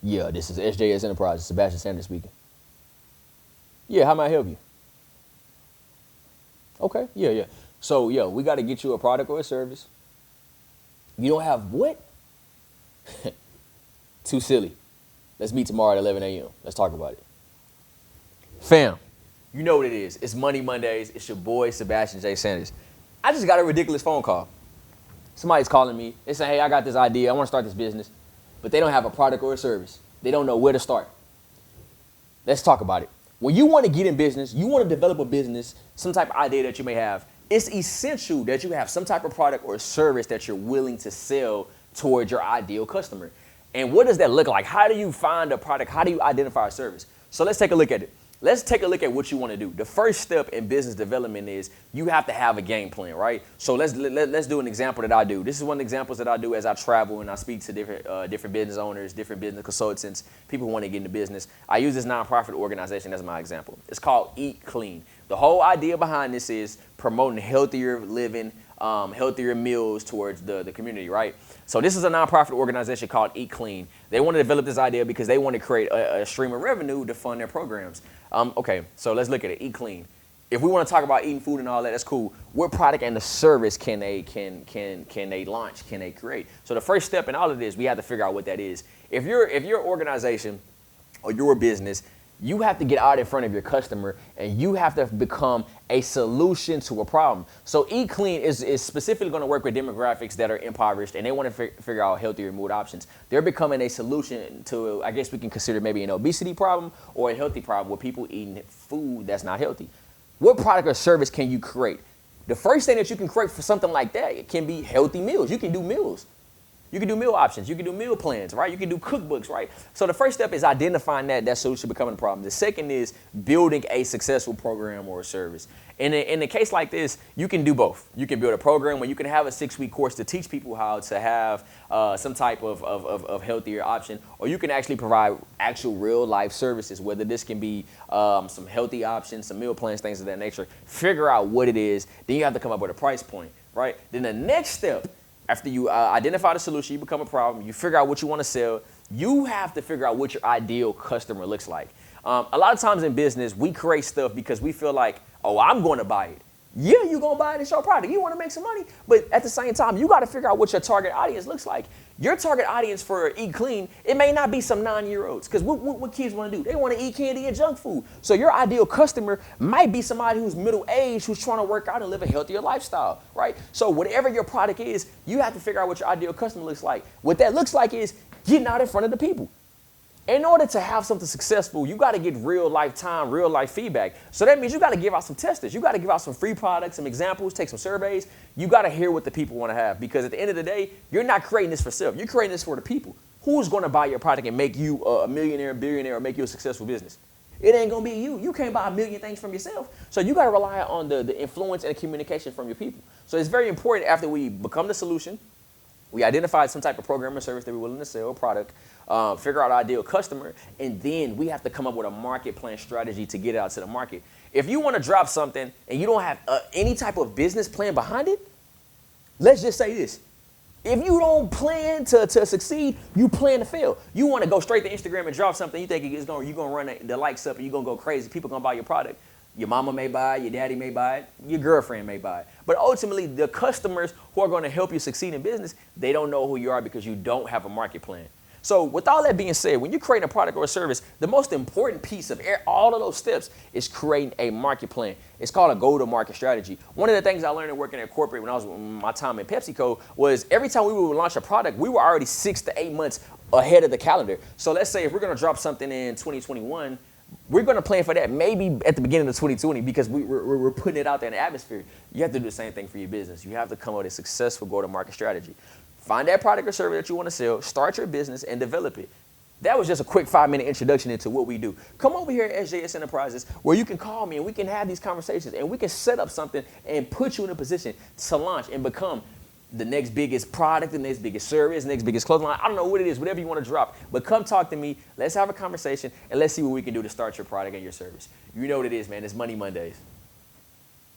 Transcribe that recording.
Yeah, this is SJS Enterprises. Sebastian Sanders speaking. Yeah, how may I help you? Okay, yeah. So, yeah, we got to get you a product or a service. You don't have what? Too silly. Let's meet tomorrow at 11 a.m. Let's talk about it. Fam, you know what it is. It's Money Mondays. It's your boy, Sebastian J. Sanders. I just got a ridiculous phone call. Somebody's calling me. They say, hey, I got this idea. I want to start this business. But they don't have a product or a service. They don't know where to start. Let's talk about it. When you want to get in business, you want to develop a business, some type of idea that you may have, it's essential that you have some type of product or service that you're willing to sell towards your ideal customer. And what does that look like? How do you find a product? How do you identify a service? So let's take a look at it. Let's take a look at what you want to do. The first step in business development is you have to have a game plan, right? So let's do an example that I do. This is one of the examples that I do as I travel and I speak to different business owners, different business consultants, people who want to get into business. I use this nonprofit organization as my example. It's called Eat Clean. The whole idea behind this is promoting healthier living, healthier meals towards the community, right? So this is a nonprofit organization called Eat Clean. They want to develop this idea because they want to create a stream of revenue to fund their programs. Okay, so let's look at it. Eat Clean. If we want to talk about eating food and all that, that's cool. What product and the service can they launch? Can they create? So the first step in all of this, we have to figure out what that is. If your organization or your business, you have to get out in front of your customer and you have to become a solution to a problem. So Eat Clean is specifically going to work with demographics that are impoverished and they want to figure out healthier mood options. They're becoming a solution to, I guess we can consider maybe an obesity problem or a healthy problem with people eating food that's not healthy. What product or service can you create? The first thing that you can create for something like that, it can be healthy meals. You can do meals. You can do meal options. You can do meal plans, right? You can do cookbooks, right? So the first step is identifying that solution becoming a problem. The second is building a successful program or a service. In a case like this, you can do both. You can build a program where you can have a 6-week course to teach people how to have some type of healthier option, or you can actually provide actual real life services, whether this can be some healthy options, some meal plans, things of that nature. Figure out what it is. Then you have to come up with a price point, right? Then the next step, after you identify the solution, you become a problem, you figure out what you want to sell, you have to figure out what your ideal customer looks like. A lot of times in business, we create stuff because we feel like, oh, I'm going to buy it. Yeah, you're going to buy it. It's your product. You want to make some money. But at the same time, you got to figure out what your target audience looks like. Your target audience for Eat Clean, it may not be some 9-year-olds. Because what kids want to do? They want to eat candy and junk food. So your ideal customer might be somebody who's middle-aged, who's trying to work out and live a healthier lifestyle, right? So whatever your product is, you have to figure out what your ideal customer looks like. What that looks like is getting out in front of the people. In order to have something successful, you got to get real life time, real life feedback. So that means you got to give out some testers. You got to give out some free products, some examples, take some surveys. You got to hear what the people want to have, because at the end of the day, you're not creating this for self. You're creating this for the people. Who's going to buy your product and make you a millionaire, billionaire, or make you a successful business? It ain't going to be you. You can't buy a million things from yourself. So you got to rely on the influence and communication from your people. So it's very important, after we become the solution, we identified some type of program or service that we're willing to sell, a product, figure out our ideal customer, and then we have to come up with a market plan strategy to get it out to the market. If you want to drop something and you don't have any type of business plan behind it, let's just say this. If you don't plan to succeed, you plan to fail. You want to go straight to Instagram and drop something, you think you're going to run the likes up and you're going to go crazy. People are going to buy your product. Your mama may buy it, your daddy may buy it, your girlfriend may buy it. But ultimately, the customers who are going to help you succeed in business, they don't know who you are because you don't have a market plan. So with all that being said, when you're creating a product or a service, the most important piece of all of those steps is creating a market plan. It's called a go-to-market strategy. One of the things I learned in working at corporate when I was my time in PepsiCo was every time we would launch a product, we were already 6 to 8 months ahead of the calendar. So let's say if we're going to drop something in 2021, we're going to plan for that maybe at the beginning of 2020 because we're putting it out there in the atmosphere. You have to do the same thing for your business. You have to come up with a successful go-to-market strategy. Find that product or service that you want to sell, start your business, and develop it. That was just a quick 5-minute introduction into what we do. Come over here at SJS Enterprises where you can call me and we can have these conversations and we can set up something and put you in a position to launch and become the next biggest product, the next biggest service, the next biggest clothing line. I don't know what it is, whatever you want to drop. But come talk to me. Let's have a conversation and let's see what we can do to start your product and your service. You know what it is, man. It's Money Mondays.